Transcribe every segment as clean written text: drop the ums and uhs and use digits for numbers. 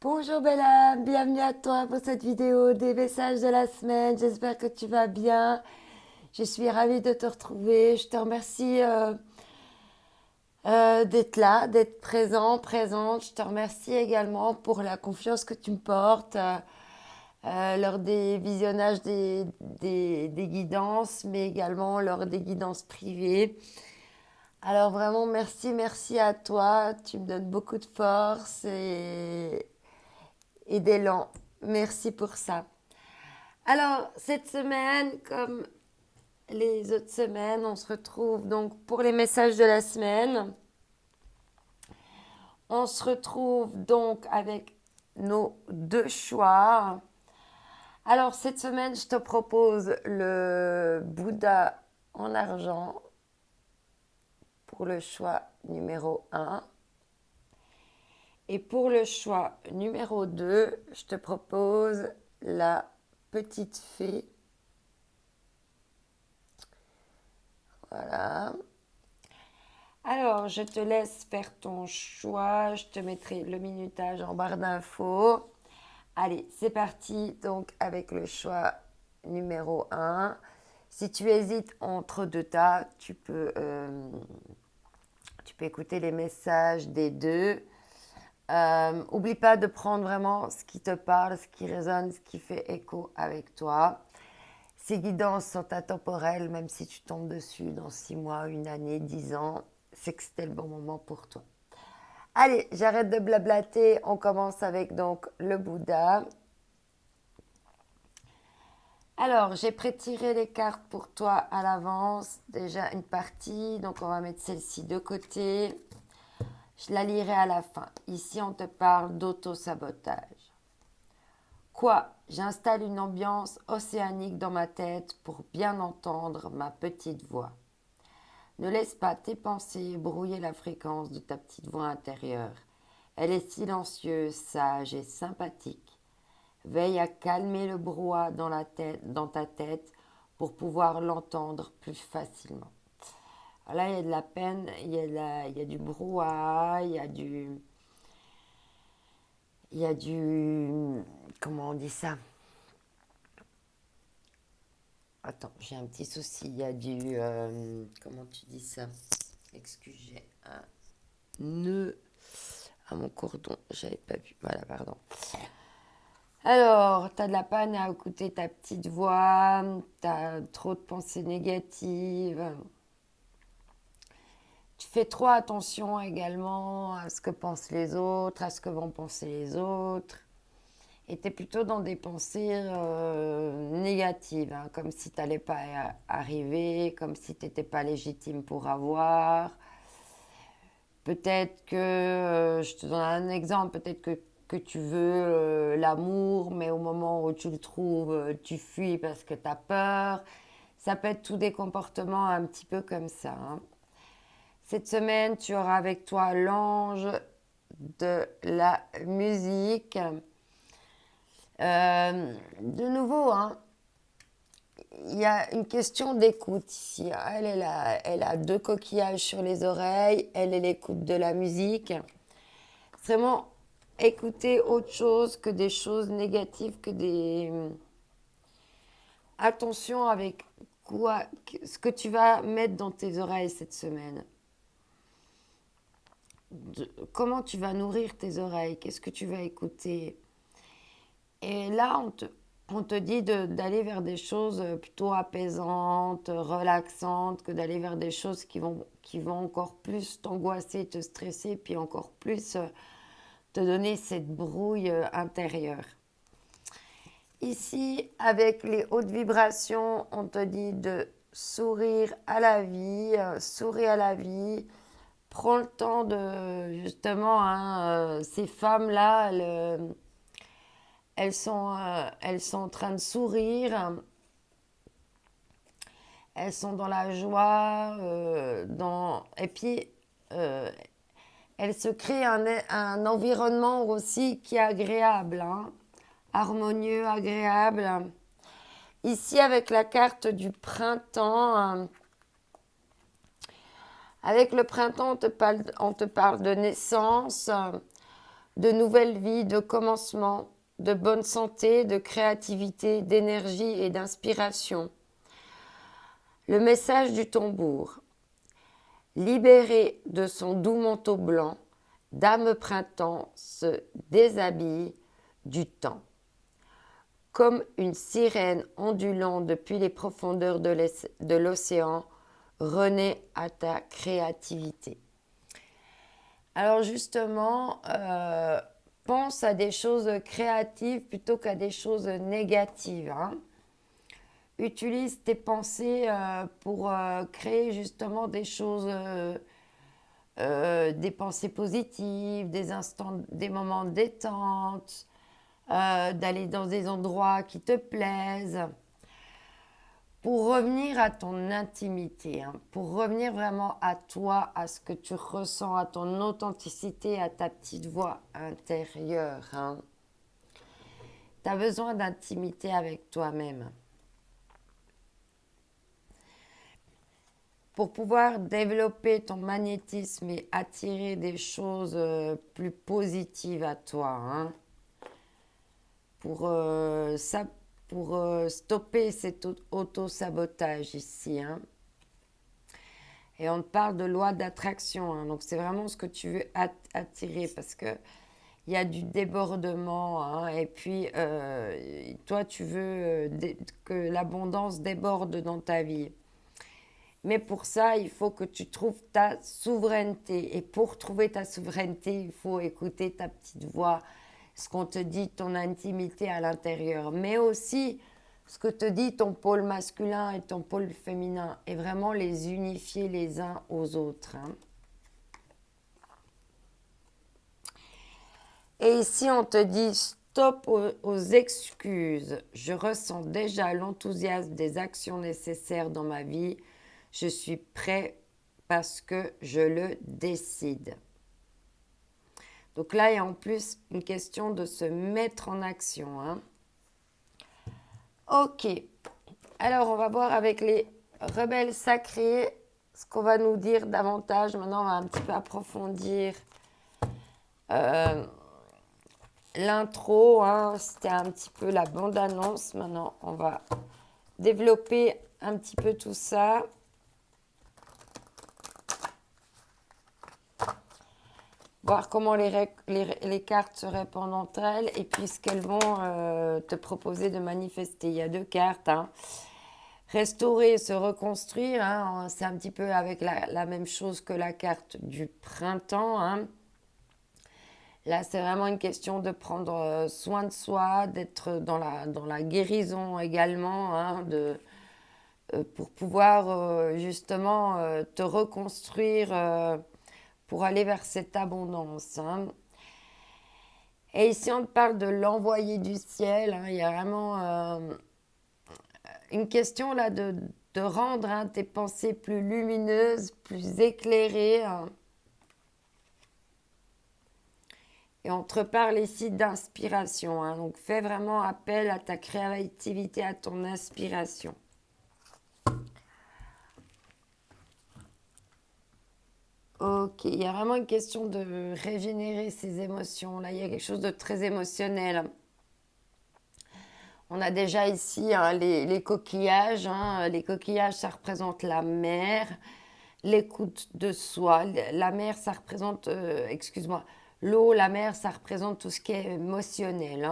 Bonjour Bella, bienvenue à toi pour cette vidéo des messages de la semaine. J'espère que tu vas bien. Je suis ravie de te retrouver. Je te remercie d'être là, d'être présent, présente. Je te remercie également pour la confiance que tu me portes lors des visionnages des guidances, mais également lors des guidances privées. Alors vraiment, merci, merci à toi. Tu me donnes beaucoup de force et d'élan. Merci pour ça. Alors, cette semaine, comme les autres semaines, on se retrouve donc pour les messages de la semaine. On se retrouve donc avec nos deux choix. Alors, cette semaine, je te propose le Bouddha en argent pour le choix numéro un. Et pour le choix numéro 2, je te propose la petite fée. Voilà. Alors, je te laisse faire ton choix. Je te mettrai le minutage en barre d'infos. Allez, c'est parti donc avec le choix numéro un. Si tu hésites entre deux tas, tu peux écouter les messages des deux. Oublie pas de prendre vraiment ce qui te parle, ce qui résonne, ce qui fait écho avec toi. Ces guidances sont intemporelles, même si tu tombes dessus dans 6 mois, une année, 10 ans, c'est que c'était le bon moment pour toi. Allez, j'arrête de blablater, on commence avec donc le Bouddha. Alors, j'ai prétiré les cartes pour toi à l'avance, déjà une partie, donc on va mettre celle-ci de côté. Je la lirai à la fin. Ici, on te parle d'auto-sabotage. Quoi? J'installe une ambiance océanique dans ma tête pour bien entendre ma petite voix. Ne laisse pas tes pensées brouiller la fréquence de ta petite voix intérieure. Elle est silencieuse, sage et sympathique. Veille à calmer le brouhaha dans ta tête pour pouvoir l'entendre plus facilement. Alors là, il y a de la peine, il y a du brouhaha, il y a du, comment on dit ça? Attends, j'ai un petit souci. Il y a comment tu dis ça? Excuse, j'ai un nœud à mon cordon. J'avais pas vu. Voilà, pardon. Alors, t'as de la peine à écouter ta petite voix. T'as trop de pensées négatives. Tu fais trop attention également à ce que pensent les autres, à ce que vont penser les autres. Et tu es plutôt dans des pensées négatives, hein, comme si tu n'allais pas arriver, comme si tu n'étais pas légitime pour avoir. Peut-être que, je te donne un exemple, peut-être que tu veux l'amour, mais au moment où tu le trouves, tu fuis parce que tu as peur. Ça peut être tous des comportements un petit peu comme ça, hein. Cette semaine, tu auras avec toi l'ange de la musique. De nouveau, hein, il y a une question d'écoute ici, hein. Elle a deux coquillages sur les oreilles, elle est l'écoute de la musique. C'est vraiment écouter autre chose que des choses négatives, que des... Attention avec quoi, ce que tu vas mettre dans tes oreilles cette semaine. Comment tu vas nourrir tes oreilles, qu'est-ce que tu vas écouter. Et là, on te dit d'aller vers des choses plutôt apaisantes, relaxantes, que d'aller vers des choses qui vont encore plus t'angoisser, te stresser, puis encore plus te donner cette brouille intérieure. Ici, avec les hautes vibrations, on te dit de sourire à la vie, sourire à la vie. Prends le temps de, justement, hein, ces femmes-là, elles sont en train de sourire, elles sont dans la joie, et puis euh, elles se créent un environnement aussi qui est agréable, hein, harmonieux, agréable. Ici, avec la carte du printemps, avec le printemps, on te parle de naissance, de nouvelles vies, de commencement, de bonne santé, de créativité, d'énergie et d'inspiration. Le message du tambour. Libérée de son doux manteau blanc, Dame Printemps se déshabille du temps. Comme une sirène ondulant depuis les profondeurs de l'océan, renaît à ta créativité. Alors justement, pense à des choses créatives plutôt qu'à des choses négatives. Utilise tes pensées pour créer justement des choses, des pensées positives, des instants, des moments de détente, d'aller dans des endroits qui te plaisent. Pour revenir à ton intimité, pour revenir vraiment à toi, à ce que tu ressens, à ton authenticité, à ta petite voix intérieure. Tu as besoin d'intimité avec toi-même. Pour pouvoir développer ton magnétisme et attirer des choses plus positives à toi. Pour stopper cet auto-sabotage ici. Et on te parle de loi d'attraction. Donc, c'est vraiment ce que tu veux attirer parce que il y a du débordement. Et puis, toi, tu veux que l'abondance déborde dans ta vie. Mais pour ça, il faut que tu trouves ta souveraineté. Et pour trouver ta souveraineté, il faut écouter ta petite voix, ce qu'on te dit, ton intimité à l'intérieur. Mais aussi ce que te dit ton pôle masculin et ton pôle féminin. Et vraiment les unifier les uns aux autres. Et ici, on te dit stop aux excuses. Je ressens déjà l'enthousiasme des actions nécessaires dans ma vie. Je suis prêt parce que je le décide. Donc là, il y a en plus une question de se mettre en action. Ok. Alors, on va voir avec les rebelles sacrés ce qu'on va nous dire davantage. Maintenant, on va un petit peu approfondir l'intro. C'était un petit peu la bande-annonce. Maintenant, on va développer un petit peu tout ça. Voir comment les cartes se répondent entre elles et puis ce qu'elles vont te proposer de manifester. Il y a 2 cartes. Restaurer, se reconstruire. C'est un petit peu avec la même chose que la carte du printemps. Là, c'est vraiment une question de prendre soin de soi, d'être dans la guérison également, pour pouvoir justement te reconstruire pour aller vers cette abondance. Et ici, on te parle de l'envoyé du ciel. Il y a vraiment une question là de rendre tes pensées plus lumineuses, plus éclairées. Et on te parle ici d'inspiration. Donc, fais vraiment appel à ta créativité, à ton inspiration. Ok, il y a vraiment une question de régénérer ses émotions. Là, il y a quelque chose de très émotionnel. On a déjà ici les coquillages. Les coquillages, ça représente la mer, l'écoute de soi. La mer, ça représente, l'eau, la mer, ça représente tout ce qui est émotionnel.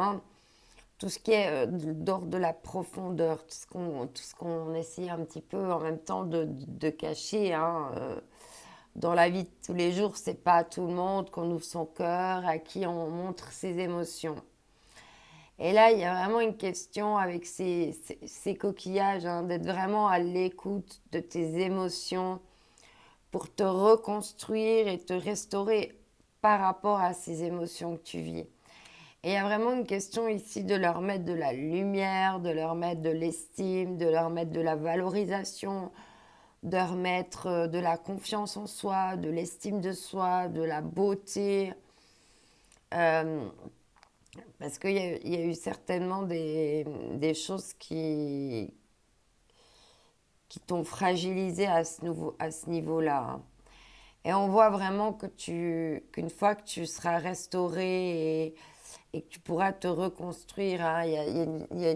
Tout ce qui est d'ordre de la profondeur, tout ce qu'on essaie un petit peu en même temps de cacher. Dans la vie de tous les jours, c'est pas à tout le monde qu'on ouvre son cœur, à qui on montre ses émotions. Et là, il y a vraiment une question avec ces coquillages, d'être vraiment à l'écoute de tes émotions pour te reconstruire et te restaurer par rapport à ces émotions que tu vis. Et il y a vraiment une question ici de leur mettre de la lumière, de leur mettre de l'estime, de leur mettre de la valorisation, de remettre de la confiance en soi, de l'estime de soi, de la beauté. Parce qu'il y a eu certainement des choses qui t'ont fragilisé à ce niveau-là. Et on voit vraiment qu'une fois que tu seras restauré et que tu pourras te reconstruire, hein, il y a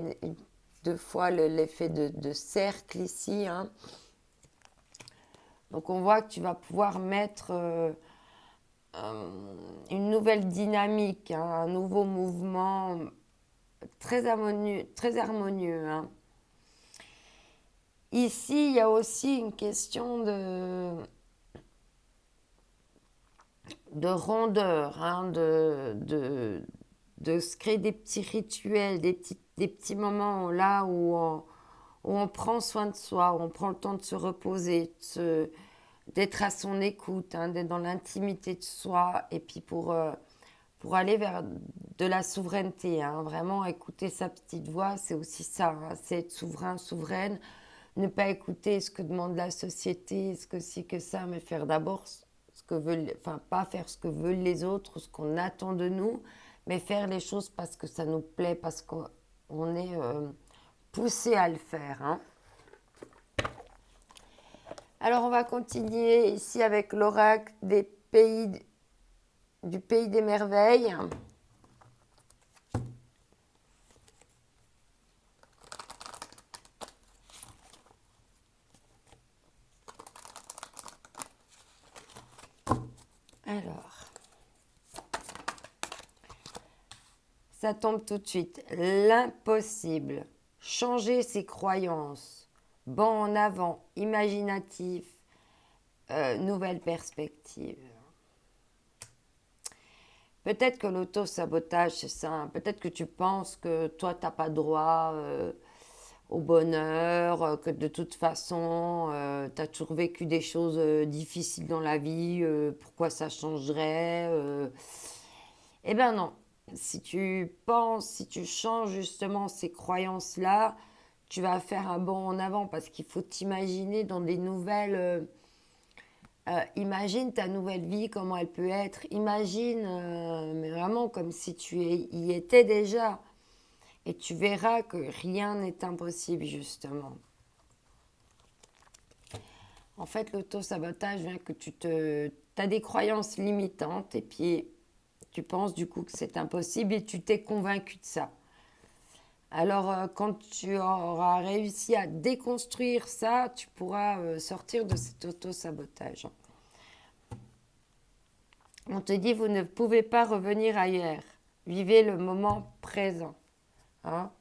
deux fois l'effet de cercle ici, hein. Donc on voit que tu vas pouvoir mettre une nouvelle dynamique, hein, un nouveau mouvement très harmonieux, hein. Ici, il y a aussi une question de rondeur, hein, de se créer des petits rituels, des petits moments là où on prend soin de soi, où on prend le temps de se reposer, d'être à son écoute, hein, d'être dans l'intimité de soi, et puis pour aller vers de la souveraineté, hein, vraiment écouter sa petite voix, c'est aussi ça, hein, c'est être souverain, souveraine, ne pas écouter ce que demande la société, ce que ci, que ça, mais faire d'abord ce que veulent, enfin pas faire ce que veulent les autres, ce qu'on attend de nous, mais faire les choses parce que ça nous plaît, parce qu'on est poussé à le faire, hein. Alors on va continuer ici avec l'oracle du pays des merveilles. Alors, ça tombe tout de suite. L'impossible. Changer ses croyances. Bon en avant, imaginatif, nouvelle perspective. Peut-être que l'auto-sabotage, c'est ça, hein. Peut-être que tu penses que toi, tu n'as pas droit au bonheur, que de toute façon, tu as toujours vécu des choses difficiles dans la vie, pourquoi ça changerait Eh bien non, si tu penses, si tu changes justement ces croyances-là, tu vas faire un bond en avant parce qu'il faut t'imaginer dans des nouvelles... imagine ta nouvelle vie, comment elle peut être. Imagine, mais vraiment comme si y étais déjà. Et tu verras que rien n'est impossible, justement. En fait, l'auto-sabotage vient que tu as des croyances limitantes et puis tu penses du coup que c'est impossible et tu t'es convaincu de ça. Alors, quand tu auras réussi à déconstruire ça, tu pourras sortir de cet auto-sabotage. On te dit, vous ne pouvez pas revenir ailleurs. Vivez le moment présent. Hein.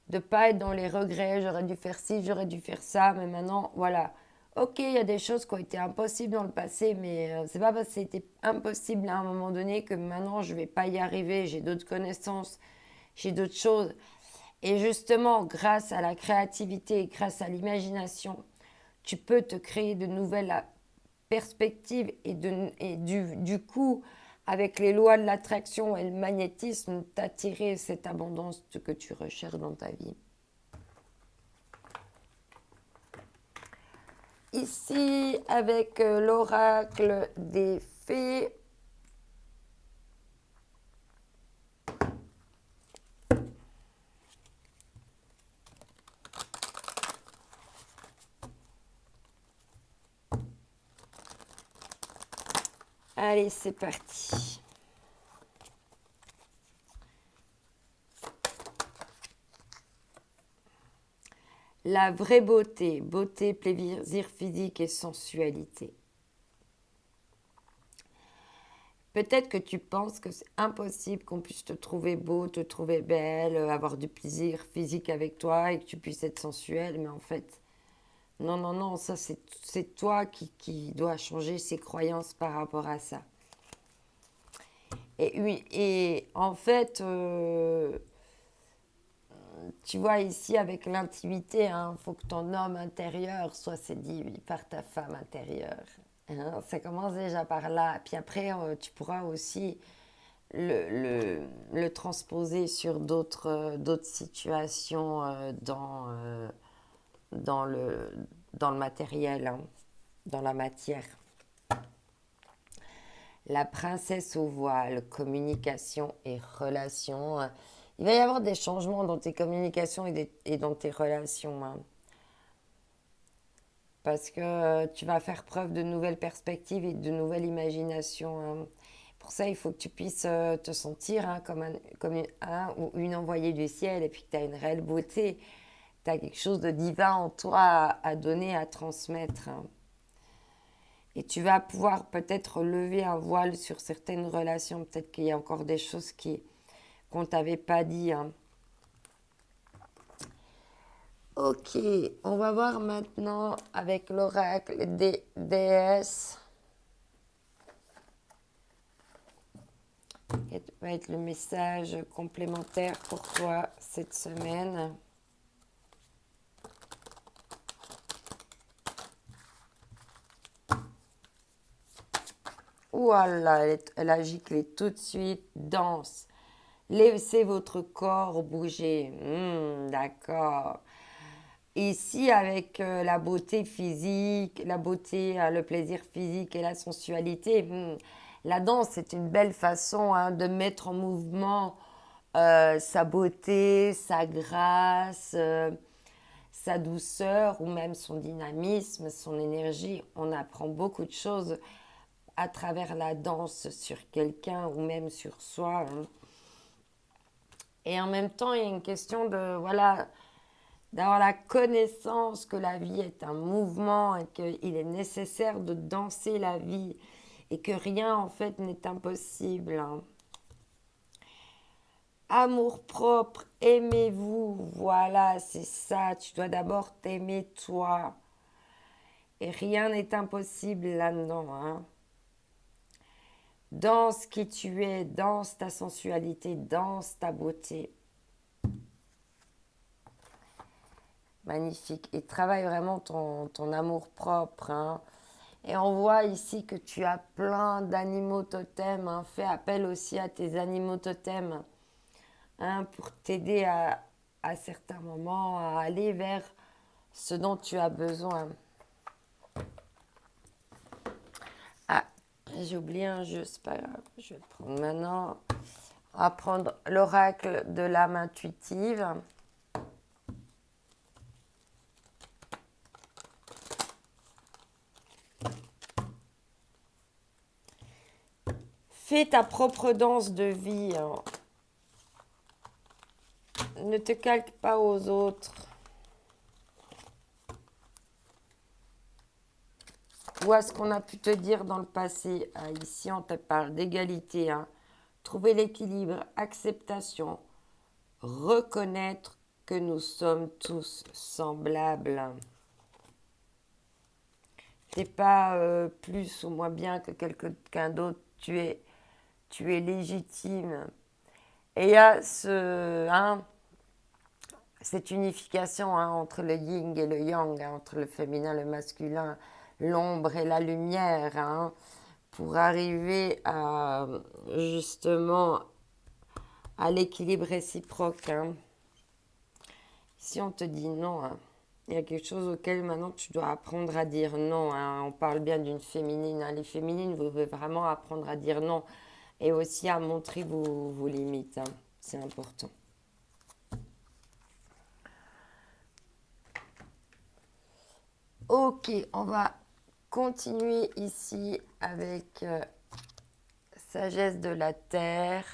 De ne pas être dans les regrets, j'aurais dû faire ci, j'aurais dû faire ça, mais maintenant, voilà. Ok, il y a des choses qui ont été impossibles dans le passé, mais c'est pas parce que c'était impossible à un moment donné que maintenant je vais pas y arriver. J'ai d'autres connaissances, j'ai d'autres choses. Et justement, grâce à la créativité, grâce à l'imagination, tu peux te créer de nouvelles perspectives et du coup, avec les lois de l'attraction et le magnétisme, t'attirer cette abondance que tu recherches dans ta vie. Ici, avec l'oracle des fées, allez, c'est parti. La vraie beauté, beauté, plaisir physique et sensualité. Peut-être que tu penses que c'est impossible qu'on puisse te trouver beau, te trouver belle, avoir du plaisir physique avec toi et que tu puisses être sensuelle, mais en fait, non, non, non, ça c'est toi qui dois changer ses croyances par rapport à ça. Et, oui, et en fait, tu vois ici avec l'intimité, il faut que ton homme intérieur soit séduit par ta femme intérieure. Hein, ça commence déjà par là. Puis après, tu pourras aussi le transposer sur d'autres situations dans, le, dans le matériel, hein, dans la matière. La princesse au voile, communication et relations. Il va y avoir des changements dans tes communications et dans tes relations, hein. parce que tu vas faire preuve de nouvelles perspectives et de nouvelles imaginations, hein. Pour ça, il faut que tu puisses te sentir, hein, comme un ou une envoyée du ciel et puis que tu as une réelle beauté. Tu as quelque chose de divin en toi à donner, à transmettre, hein. Et tu vas pouvoir peut-être lever un voile sur certaines relations. Peut-être qu'il y a encore des choses qu'on ne t'avait pas dit, hein. Ok, on va voir maintenant avec l'oracle des déesses. Quel va être le message complémentaire pour toi cette semaine? Voilà, elle a giclé tout de suite. Danse. Laissez votre corps bouger. D'accord. Ici, avec la beauté physique, la beauté, le plaisir physique et la sensualité, la danse, c'est une belle façon, hein, de mettre en mouvement sa beauté, sa grâce, sa douceur ou même son dynamisme, son énergie. On apprend beaucoup de choses à travers la danse sur quelqu'un ou même sur soi, hein. Et en même temps, il y a une question de, voilà, d'avoir la connaissance que la vie est un mouvement et qu'il est nécessaire de danser la vie et que rien en fait n'est impossible, hein. Amour propre, aimez-vous, voilà, c'est ça. Tu dois d'abord t'aimer toi. Et rien n'est impossible là-dedans, hein. Danse qui tu es, danse ta sensualité, danse ta beauté. Magnifique. Et travaille vraiment ton amour propre, hein. Et on voit ici que tu as plein d'animaux totems, hein. Fais appel aussi à tes animaux totems, hein, pour t'aider à certains moments à aller vers ce dont tu as besoin. Ah, j'ai oublié un jeu, c'est pas grave. Je vais le prendre maintenant. On va prendre l'oracle de l'âme intuitive. Fais ta propre danse de vie, hein. Ne te calque pas aux autres. Ou à ce qu'on a pu te dire dans le passé. Ici, on te parle d'égalité, hein. Trouver l'équilibre, acceptation, reconnaître que nous sommes tous semblables. Tu n'es pas plus ou moins bien que quelqu'un d'autre. Tu es légitime. Et il y a cette unification, hein, entre le yin et le yang, hein, entre le féminin et le masculin, l'ombre et la lumière, hein, pour arriver à justement à l'équilibre réciproque, hein. Si on te dit non, hein, il y a quelque chose auquel maintenant tu dois apprendre à dire non, hein. On parle bien d'une féminine, hein. Les féminines, vous devez vraiment apprendre à dire non et aussi à montrer vos limites, hein. C'est important. Ok, on va continuer ici avec sagesse de la terre.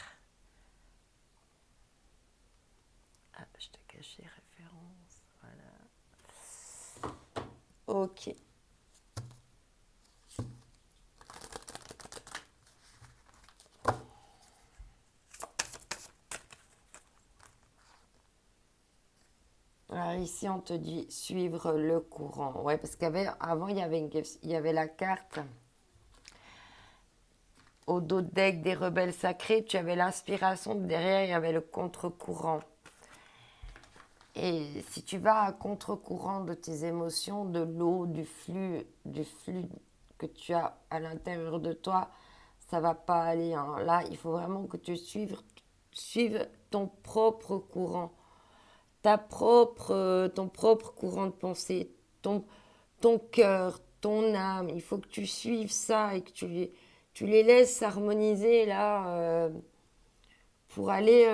Ah, je te cache les références. Voilà. Ok. Alors ici, on te dit suivre le courant. Ouais, parce qu'avant, il y avait la carte au dos de deck des rebelles sacrés. Tu avais l'inspiration, derrière, il y avait le contre-courant. Et si tu vas à contre-courant de tes émotions, de l'eau, du flux que tu as à l'intérieur de toi, ça va pas aller, hein. Là, il faut vraiment que tu suives ton propre courant, ton propre courant de pensée, ton cœur, ton âme. Il faut que tu suives ça et que tu les laisses s'harmoniser là pour aller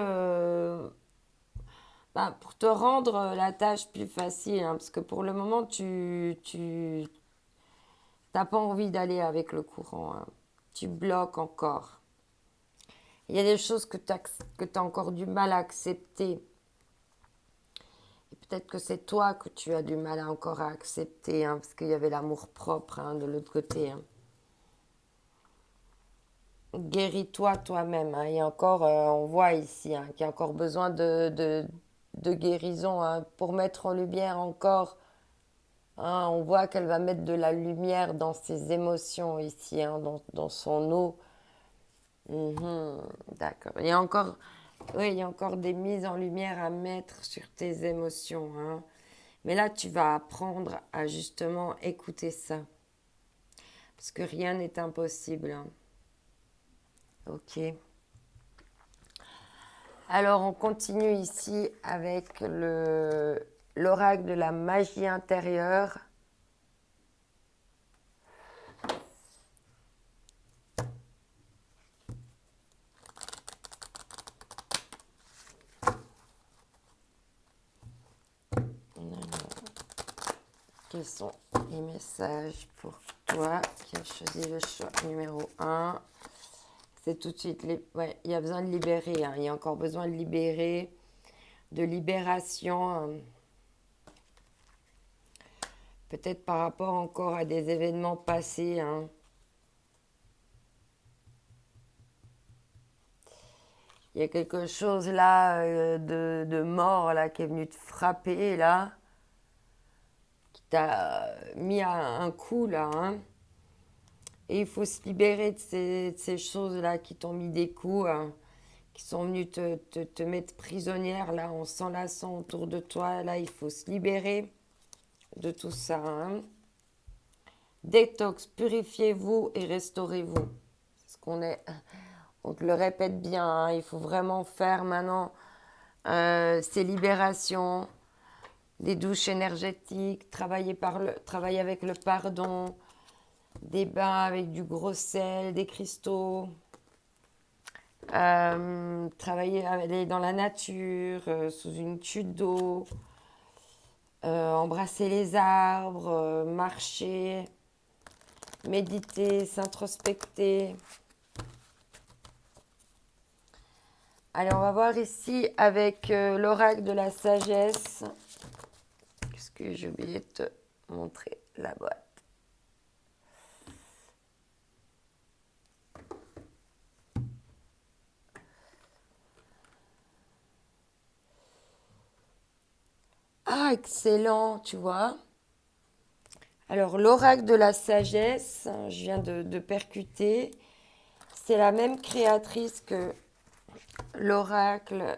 pour te rendre la tâche plus facile, hein, parce que pour le moment, tu n'as pas envie d'aller avec le courant, hein. Tu bloques encore. Il y a des choses que tu as encore du mal à accepter. Et peut-être que c'est toi que tu as du mal encore à accepter, hein, parce qu'il y avait l'amour-propre, hein, de l'autre côté, hein. Guéris-toi toi-même, hein. Il y a encore, on voit ici, hein, qu'il y a encore besoin de guérison, hein, pour mettre en lumière encore, hein. On voit qu'elle va mettre de la lumière dans ses émotions ici, hein, dans son eau. Mhm, d'accord. Il y a encore, oui, il y a encore des mises en lumière à mettre sur tes émotions, hein. Mais là, tu vas apprendre à justement écouter ça. Parce que rien n'est impossible, hein. Ok. Alors, on continue ici avec l'oracle de la magie intérieure. Quels sont les messages pour toi qui as choisi le choix numéro 1? C'est tout de suite, ouais, il y a besoin de libérer, hein. Il y a encore besoin de libérer, de libération, hein. Peut-être par rapport encore à des événements passés, hein. Il y a quelque chose là, de mort là qui est venu te frapper là, qui t'a mis un coup là, hein. Et il faut se libérer de ces choses-là qui t'ont mis des coups, hein, qui sont venus te mettre prisonnière là en s'enlaçant autour de toi. Là, il faut se libérer de tout ça, hein. Détox, purifiez-vous et restaurez-vous. C'est ce qu'on est. On te le répète bien, hein. Il faut vraiment faire maintenant ces libérations, des douches énergétiques, travailler avec le pardon, des bains avec du gros sel, des cristaux, aller dans la nature, sous une chute d'eau, embrasser les arbres, marcher, méditer, s'introspecter. Allez, on va voir ici avec l'oracle de la sagesse. Qu'est-ce que j'ai oublié de te montrer la boîte? Ah, excellent, tu vois. Alors, l'oracle de la sagesse, je viens de percuter. C'est la même créatrice que l'oracle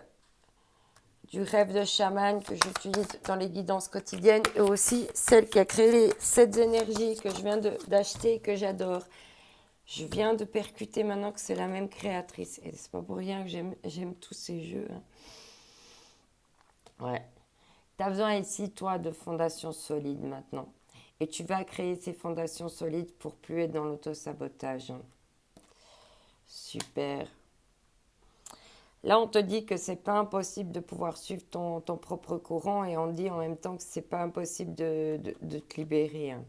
du rêve de chaman que j'utilise dans les guidances quotidiennes et aussi celle qui a créé les 7 énergies que je viens d'acheter et que j'adore. Je viens de percuter maintenant que c'est la même créatrice. Et c'est pas pour rien que j'aime tous ces jeux, hein. Ouais. Tu as besoin ici, toi, de fondations solides maintenant. Et tu vas créer ces fondations solides pour plus être dans l'auto-sabotage, hein. Super. Là, on te dit que c'est pas impossible de pouvoir suivre ton propre courant et on dit en même temps que c'est pas impossible de te libérer, hein.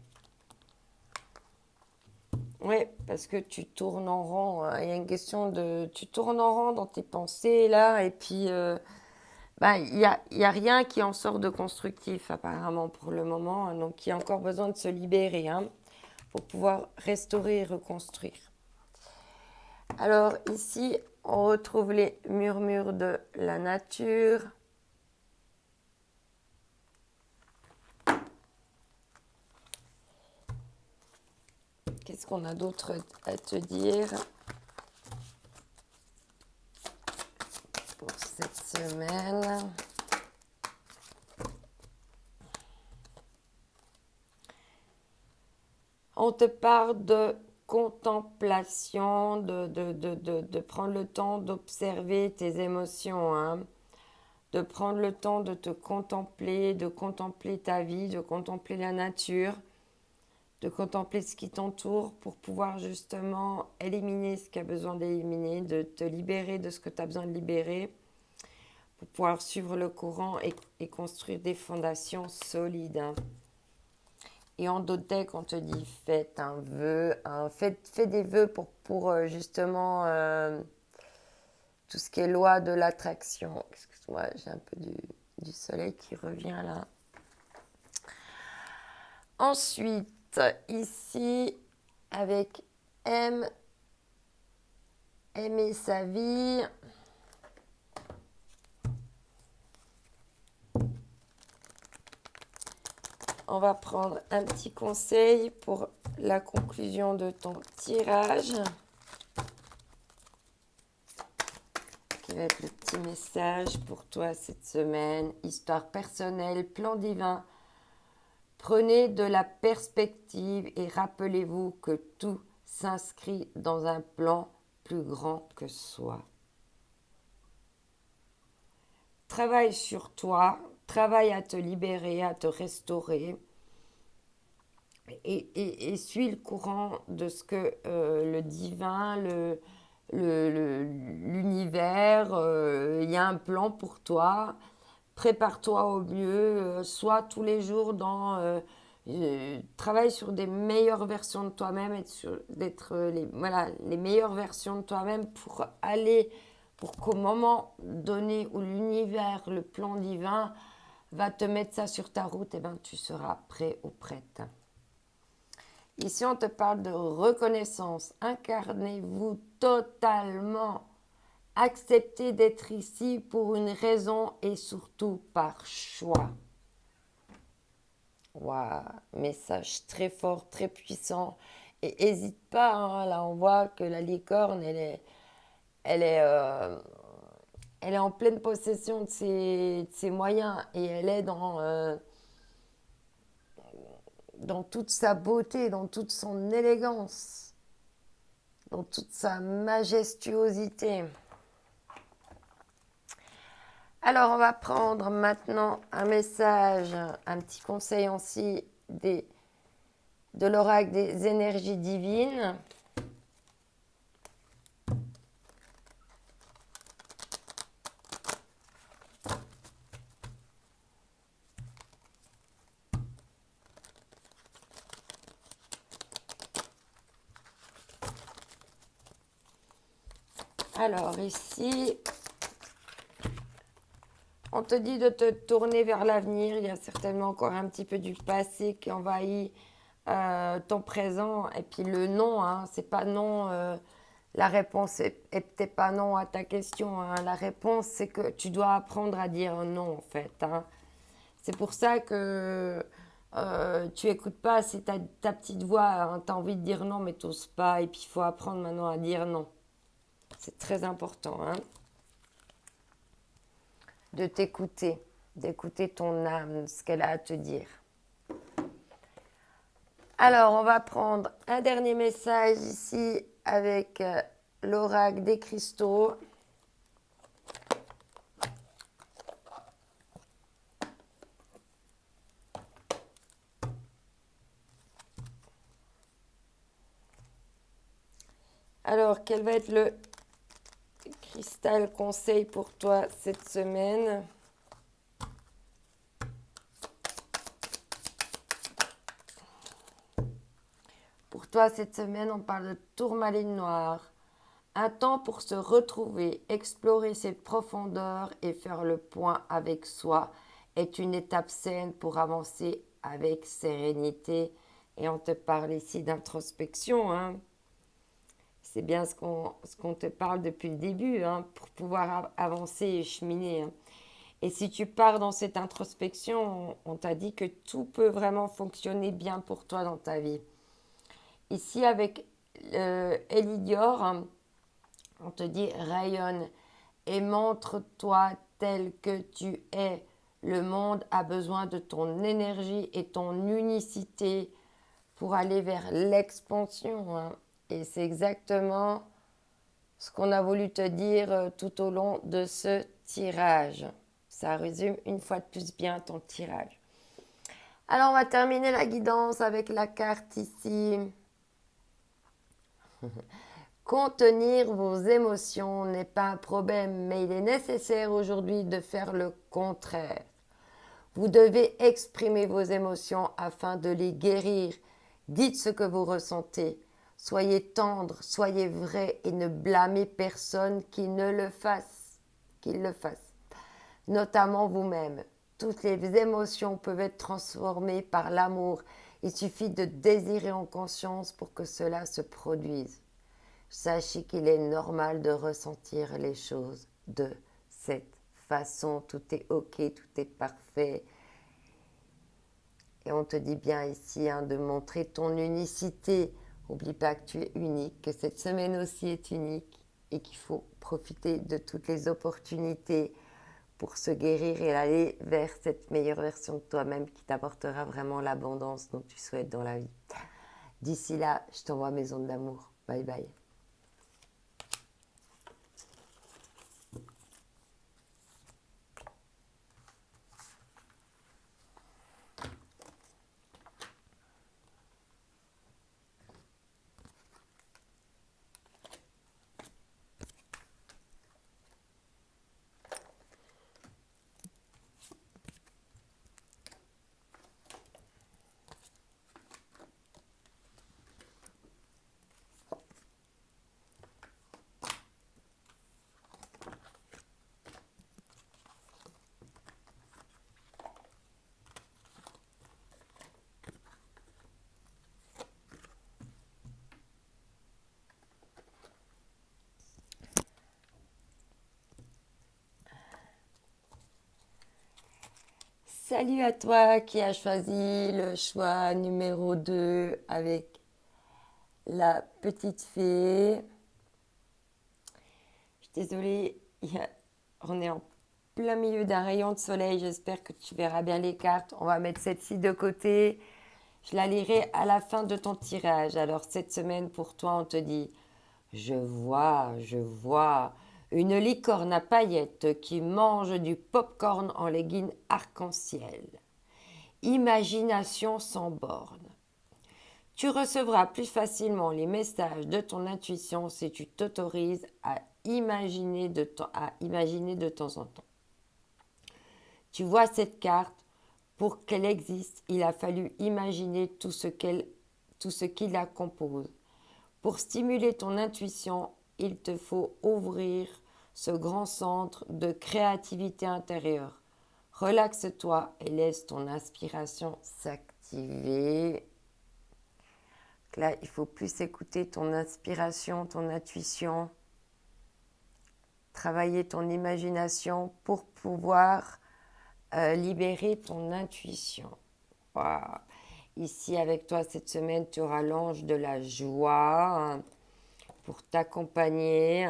Oui, parce que tu tournes en rond, hein. Il y a une question de... Tu tournes en rond dans tes pensées, là, et puis... il y a rien qui en sort de constructif, apparemment, pour le moment, hein. Donc, il y a encore besoin de se libérer, hein, pour pouvoir restaurer et reconstruire. Alors, ici, on retrouve les murmures de la nature. Qu'est-ce qu'on a d'autre à te dire pour cette semaine? On te parle de contemplation, de prendre le temps d'observer tes émotions, hein, de prendre le temps de te contempler, de contempler ta vie, de contempler la nature, de contempler ce qui t'entoure pour pouvoir justement éliminer ce qui a besoin d'éliminer, de te libérer de ce que tu as besoin de libérer, pour pouvoir suivre le courant et construire des fondations solides. Hein. Et en d'autres decks, on te dit faites un vœu, fais des vœux pour justement tout ce qui est loi de l'attraction. Excuse-moi, j'ai un peu du soleil qui revient là. Ensuite, ici, avec aimer sa vie. On va prendre un petit conseil pour la conclusion de ton tirage. Qui va être le petit message pour toi cette semaine. Histoire personnelle, plan divin. Prenez de la perspective et rappelez-vous que tout s'inscrit dans un plan plus grand que soi. Travaille sur toi, travaille à te libérer, à te restaurer et suis le courant de ce que le divin, l'univers, il y a un plan pour toi. Prépare-toi au mieux, sois tous les jours travaille sur des meilleures versions de toi-même et d'être les meilleures versions de toi-même pour qu'au moment donné où l'univers, le plan divin va te mettre ça sur ta route, et ben tu seras prêt ou prête. Ici, on te parle de reconnaissance. Incarnez-vous totalement. Acceptez d'être ici pour une raison et surtout par choix. Waouh, message très fort, très puissant. Et n'hésite pas, hein, là on voit que la licorne, elle est en pleine possession de ses moyens et elle est dans toute sa beauté, dans toute son élégance, dans toute sa majestuosité. Alors, on va prendre maintenant un message, un petit conseil aussi de l'oracle des énergies divines. Alors ici, on te dit de te tourner vers l'avenir. Il y a certainement encore un petit peu du passé qui envahit ton présent. Et puis le non, hein, c'est pas non. La réponse est peut-être pas non à ta question. Hein. La réponse, c'est que tu dois apprendre à dire non, en fait. Hein. C'est pour ça que tu écoutes pas assez ta petite voix. Hein. Tu as envie de dire non, mais tu n'oses pas. Et puis il faut apprendre maintenant à dire non. C'est très important. Hein. De t'écouter, d'écouter ton âme, ce qu'elle a à te dire. Alors, on va prendre un dernier message ici avec l'oracle des cristaux. Alors, quel va être le cristal conseil pour toi cette semaine ? Pour toi, cette semaine, on parle de tourmaline noire. Un temps pour se retrouver, explorer ses profondeurs et faire le point avec soi est une étape saine pour avancer avec sérénité. Et on te parle ici d'introspection. Hein. C'est bien ce qu'on te parle depuis le début, hein, pour pouvoir avancer et cheminer. Hein. Et si tu pars dans cette introspection, on t'a dit que tout peut vraiment fonctionner bien pour toi dans ta vie. Ici, avec Elidior, hein, on te dit rayonne et montre-toi tel que tu es. Le monde a besoin de ton énergie et ton unicité pour aller vers l'expansion. Hein. Et c'est exactement ce qu'on a voulu te dire tout au long de ce tirage. Ça résume une fois de plus bien ton tirage. Alors, on va terminer la guidance avec la carte ici. Contenir vos émotions n'est pas un problème, mais il est nécessaire aujourd'hui de faire le contraire. Vous devez exprimer vos émotions afin de les guérir. Dites ce que vous ressentez. Soyez tendre, soyez vrai et ne blâmez personne qui ne le fasse. Qu'il le fasse. Notamment vous-même. Toutes les émotions peuvent être transformées par l'amour. Il suffit de désirer en conscience pour que cela se produise. Sachez qu'il est normal de ressentir les choses de cette façon. Tout est ok, tout est parfait. Et on te dit bien ici de montrer ton unicité. N'oublie pas que tu es unique, que cette semaine aussi est unique et qu'il faut profiter de toutes les opportunités pour se guérir et aller vers cette meilleure version de toi-même qui t'apportera vraiment l'abondance dont tu souhaites dans la vie. D'ici là, je t'envoie mes ondes d'amour. Bye bye. Salut à toi qui as choisi le choix numéro 2 avec la petite fée. Je suis désolée, on est en plein milieu d'un rayon de soleil. J'espère que tu verras bien les cartes. On va mettre celle-ci de côté. Je la lirai à la fin de ton tirage. Alors cette semaine pour toi, on te dit je vois une licorne à paillettes qui mange du pop-corn en leggings arc-en-ciel. Imagination sans borne. Tu recevras plus facilement les messages de ton intuition si tu t'autorises à imaginer de temps en temps. Tu vois cette carte, pour qu'elle existe, il a fallu imaginer tout ce qui la compose. Pour stimuler ton intuition, il te faut ouvrir ce grand centre de créativité intérieure. Relaxe-toi et laisse ton inspiration s'activer. Là, il faut plus écouter ton inspiration, ton intuition, travailler ton imagination pour pouvoir libérer ton intuition. Wow. Ici, avec toi, cette semaine, tu auras l'ange de la joie pour t'accompagner.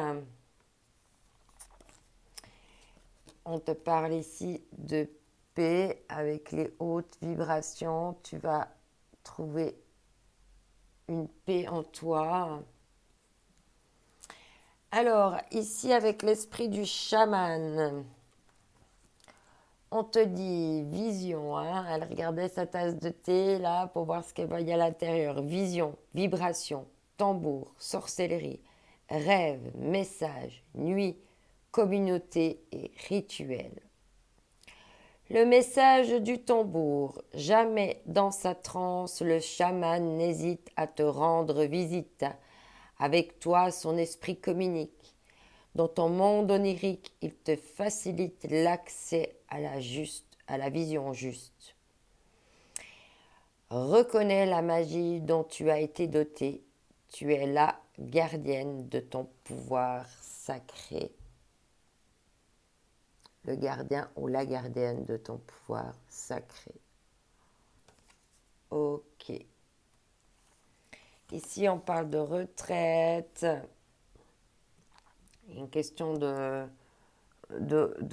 On te parle ici de paix avec les hautes vibrations. Tu vas trouver une paix en toi. Alors, ici, avec l'esprit du chaman, on te dit vision. Elle regardait sa tasse de thé là pour voir ce qu'elle voyait à l'intérieur. Vision, vibration, tambour, sorcellerie, rêve, message, nuit, communauté et rituel. Le message du tambour. Jamais dans sa transe, le chaman n'hésite à te rendre visite. Avec toi, son esprit communique. Dans ton monde onirique, il te facilite l'accès à la vision juste. Reconnais la magie dont tu as été doté. Tu es la gardienne de ton pouvoir sacré. Le gardien ou la gardienne de ton pouvoir sacré. Ok. Ici, on parle de retraite. Une question de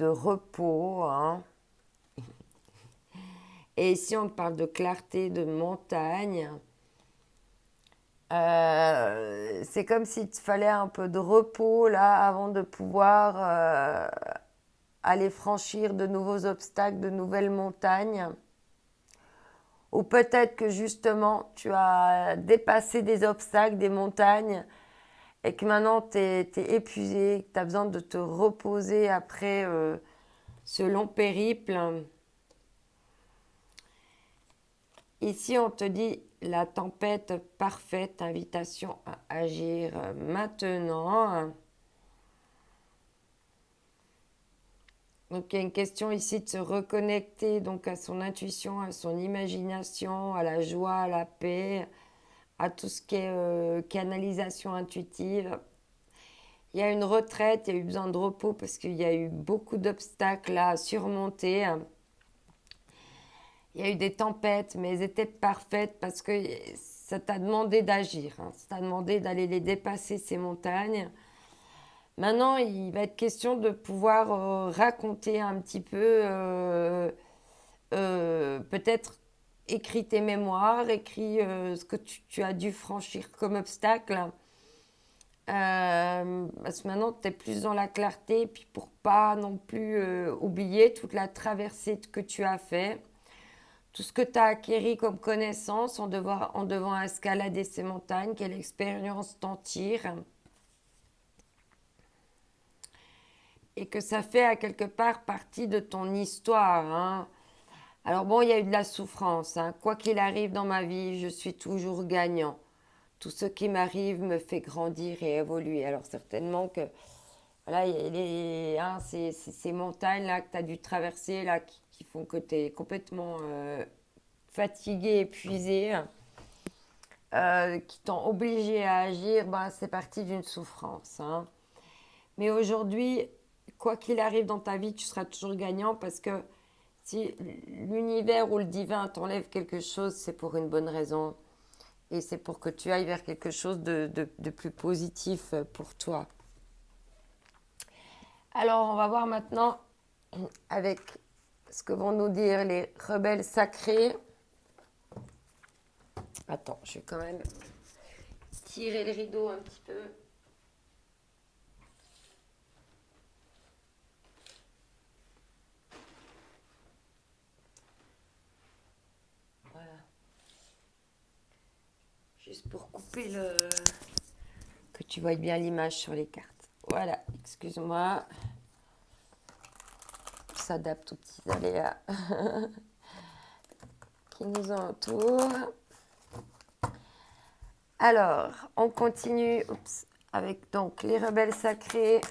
repos. Et ici, on parle de clarté, de montagne. C'est comme s'il te fallait un peu de repos là avant de pouvoir aller franchir de nouveaux obstacles, de nouvelles montagnes. Ou peut-être que justement, tu as dépassé des obstacles, des montagnes, et que maintenant tu es épuisé, que tu as besoin de te reposer après ce long périple. Ici, on te dit la tempête parfaite, invitation à agir maintenant. Donc, il y a une question ici de se reconnecter donc à son intuition, à son imagination, à la joie, à la paix, à tout ce qui est canalisation intuitive. Il y a une retraite, il y a eu besoin de repos parce qu'il y a eu beaucoup d'obstacles à surmonter. Il y a eu des tempêtes, mais elles étaient parfaites parce que ça t'a demandé d'agir. Ça t'a demandé d'aller les dépasser, ces montagnes. Maintenant, il va être question de pouvoir raconter un petit peu, peut-être écrit tes mémoires, écrit ce que tu as dû franchir comme obstacle. Parce que maintenant, tu es plus dans la clarté, puis pour pas non plus oublier toute la traversée que tu as fait, tout ce que tu as acquis comme connaissance en devant escalader ces montagnes, quelle expérience t'en tire. Et que ça fait à quelque part partie de ton histoire. Hein. Alors bon, il y a eu de la souffrance. Hein. Quoi qu'il arrive dans ma vie, je suis toujours gagnant. Tout ce qui m'arrive me fait grandir et évoluer. Alors certainement que voilà, ces montagnes-là que tu as dû traverser, là, qui font que tu es complètement fatigué, épuisé, qui t'ont obligé à agir, ben, c'est parti d'une souffrance. Hein. Mais aujourd'hui, quoi qu'il arrive dans ta vie, tu seras toujours gagnant parce que si l'univers ou le divin t'enlève quelque chose, c'est pour une bonne raison. Et c'est pour que tu ailles vers quelque chose de plus positif pour toi. Alors, on va voir maintenant avec ce que vont nous dire les rebelles sacrés. Attends, je vais quand même tirer le rideau un petit peu. Voilà. Juste pour couper le... que tu vois bien l'image sur les cartes. Voilà, excuse-moi. On s'adapte aux petits aléas qui nous entourent. Alors, on continue avec donc les rebelles sacrés.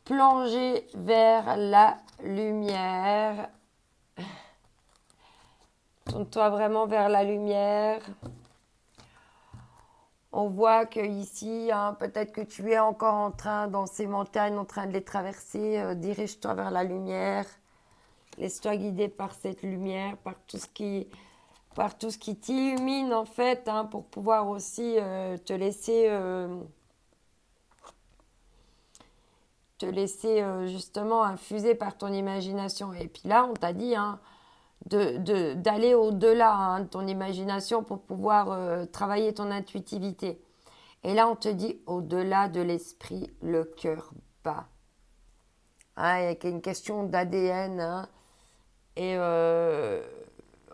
Plonger vers la lumière. Tourne-toi vraiment vers la lumière. On voit que ici, hein, peut-être que tu es encore en train, dans ces montagnes, en train de les traverser. Dirige-toi vers la lumière. Laisse-toi guider par cette lumière, par tout ce qui t'illumine en fait, hein, pour pouvoir aussi te laisser justement infuser par ton imagination. Et puis là, on t'a dit hein, d'aller au-delà hein, de ton imagination pour pouvoir travailler ton intuitivité. Et là, on te dit au-delà de l'esprit, le cœur bat. Hein, il y a une question d'ADN. Hein, et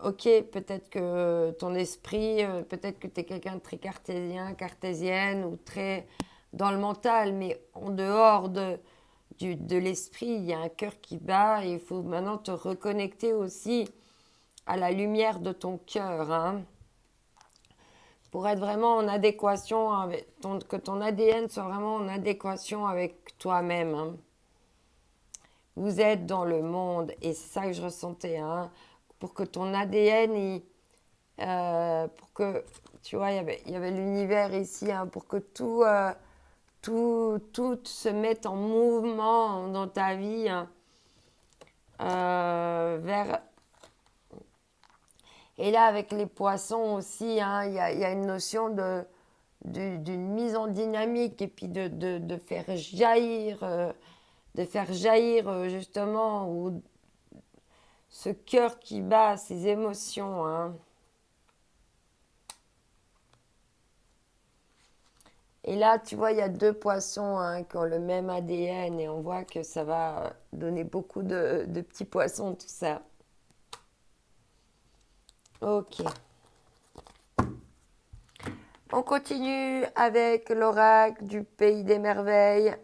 ok, peut-être que ton esprit, peut-être que tu es quelqu'un de très cartésienne ou très dans le mental, mais en dehors de l'esprit, il y a un cœur qui bat et il faut maintenant te reconnecter aussi à la lumière de ton cœur. Hein, pour être vraiment en adéquation, que ton ADN soit vraiment en adéquation avec toi-même. Hein. Vous êtes dans le monde et c'est ça que je ressentais. Hein, pour que ton ADN, pour que, tu vois, il y avait l'univers ici, hein, pour que tout se mette en mouvement dans ta vie hein, vers... Et là, avec les poissons aussi, hein, il y a une notion d'une mise en dynamique et puis de faire jaillir justement ce cœur qui bat, ces émotions. Hein. Et là, tu vois, il y a deux poissons hein, qui ont le même ADN et on voit que ça va donner beaucoup de petits poissons, tout ça. Ok. On continue avec l'oracle du pays des merveilles.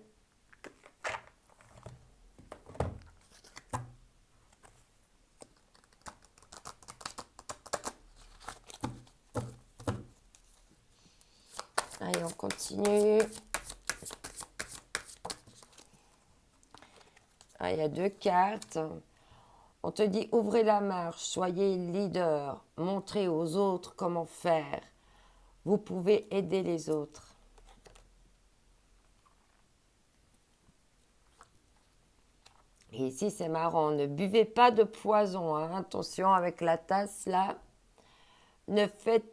Allez, on continue. Ah, il y a 2 cartes. On te dit, ouvrez la marche, soyez leader, montrez aux autres comment faire. Vous pouvez aider les autres. Et ici, c'est marrant, ne buvez pas de poison. Hein. Attention avec la tasse là. Ne faites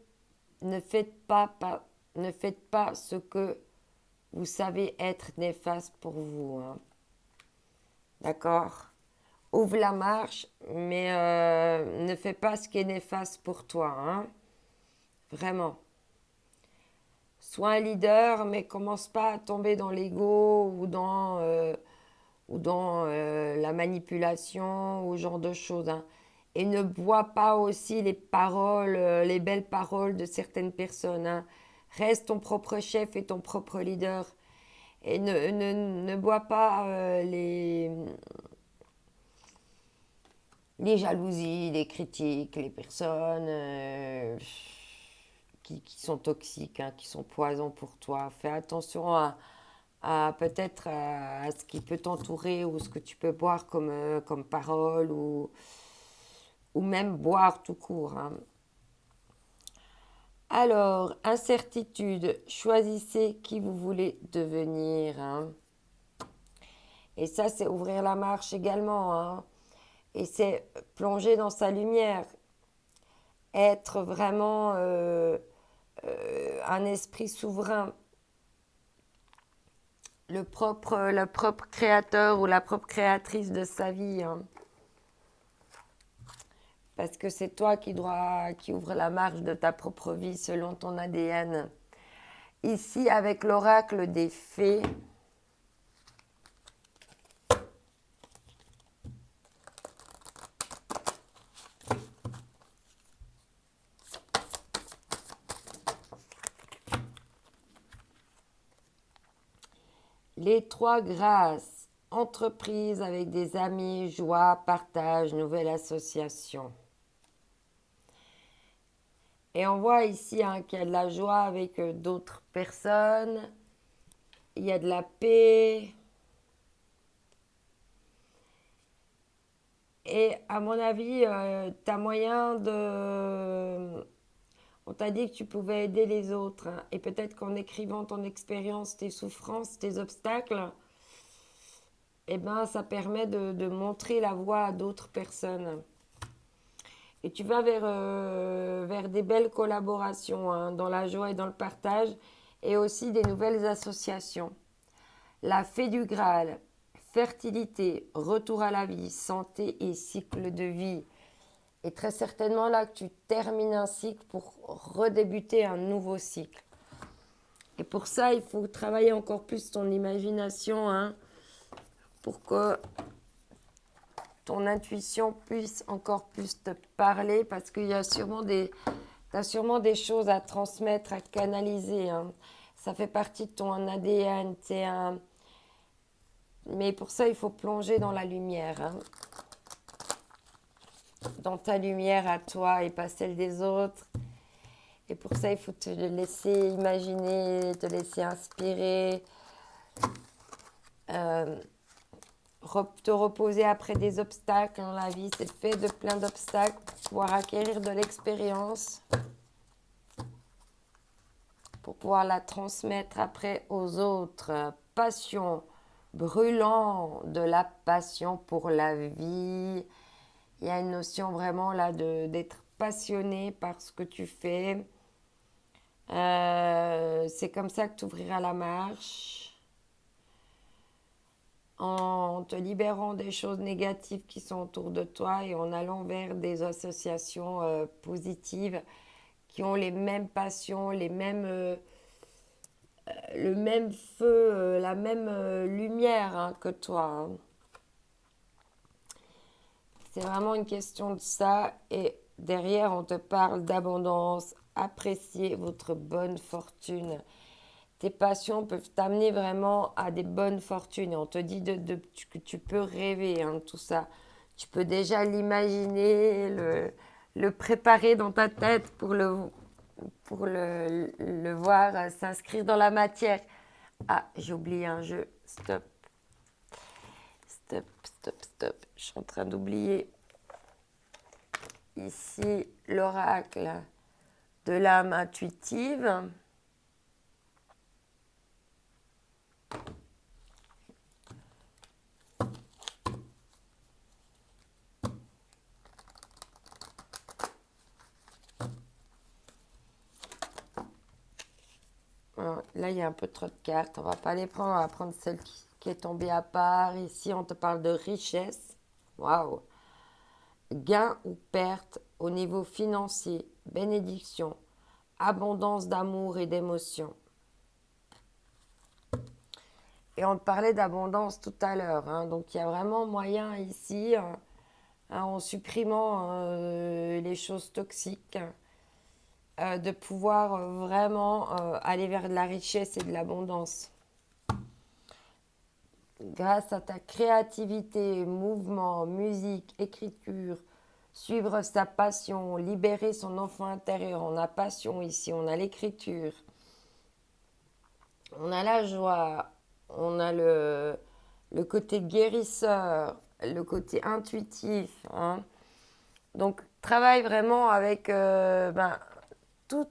pas ce que vous savez être néfaste pour vous. Hein. D'accord? Ouvre la marche, mais ne fais pas ce qui est néfaste pour toi. Hein. Vraiment. Sois un leader, mais commence pas à tomber dans l'ego ou dans la manipulation ou ce genre de choses. Hein. Et ne bois pas aussi les paroles, les belles paroles de certaines personnes. Hein. Reste ton propre chef et ton propre leader. Et ne bois pas les jalousies, les critiques, les personnes qui sont toxiques, hein, qui sont poison pour toi. Fais attention à peut-être à ce qui peut t'entourer ou ce que tu peux boire comme parole ou même boire tout court. Hein. Alors, incertitude, choisissez qui vous voulez devenir. Hein. Et ça, c'est ouvrir la marche également. Hein. Et c'est plonger dans sa lumière. Être vraiment un esprit souverain. Le propre créateur ou la propre créatrice de sa vie. Hein. Parce que c'est toi qui ouvre la marche de ta propre vie selon ton ADN. Ici, avec l'oracle des fées, les 3 grâces, entreprise avec des amis, joie, partage, nouvelle association. Et on voit ici hein, qu'il y a de la joie avec d'autres personnes, il y a de la paix. Et à mon avis, tu as moyen de... On t'a dit que tu pouvais aider les autres. Hein, et peut-être qu'en écrivant ton expérience, tes souffrances, tes obstacles, eh ben, ça permet de montrer la voie à d'autres personnes. Et tu vas vers des belles collaborations hein, dans la joie et dans le partage et aussi des nouvelles associations. La fée du Graal, fertilité, retour à la vie, santé et cycle de vie. Et très certainement là que tu termines un cycle pour redébuter un nouveau cycle. Et pour ça, il faut travailler encore plus ton imagination hein, pour que ton intuition puisse encore plus te parler parce qu'il y a sûrement t'as sûrement des choses à transmettre, à canaliser. Hein. Ça fait partie de ton ADN. Mais pour ça, il faut plonger dans la lumière. Hein. Dans ta lumière à toi et pas celle des autres. Et pour ça, il faut te laisser imaginer, te laisser inspirer. Te reposer après des obstacles. Hein. La vie, c'est fait de plein d'obstacles pour pouvoir acquérir de l'expérience, pour pouvoir la transmettre après aux autres. Passion, brûlant de la passion pour la vie. Il y a une notion vraiment là d'être passionné par ce que tu fais. C'est comme ça que tu ouvriras la marche. En te libérant des choses négatives qui sont autour de toi et en allant vers des associations positives qui ont les mêmes passions, le même feu, la même lumière hein, que toi. Hein. C'est vraiment une question de ça et derrière on te parle d'abondance, apprécier votre bonne fortune. Tes passions peuvent t'amener vraiment à des bonnes fortunes. Et on te dit que tu peux rêver, hein, tout ça. Tu peux déjà l'imaginer, le préparer dans ta tête pour le voir s'inscrire dans la matière. Ah, j'ai oublié un jeu. Stop. Stop, stop, stop. Je suis en train d'oublier. Ici, l'oracle de l'âme intuitive. Là, il y a un peu trop de cartes. On va pas les prendre. On va prendre celle qui est tombée à part. Ici, on te parle de richesse. Waouh! Gain ou perte au niveau financier. Bénédiction. Abondance d'amour et d'émotion. Et on te parlait d'abondance tout à l'heure. Hein. Donc, il y a vraiment moyen ici, hein, en supprimant les choses toxiques, de pouvoir vraiment aller vers de la richesse et de l'abondance. Grâce à ta créativité, mouvement, musique, écriture, suivre sa passion, libérer son enfant intérieur. On a passion ici, on a l'écriture, on a la joie, on a le côté guérisseur, le côté intuitif. Hein. Donc, travaille vraiment avec tous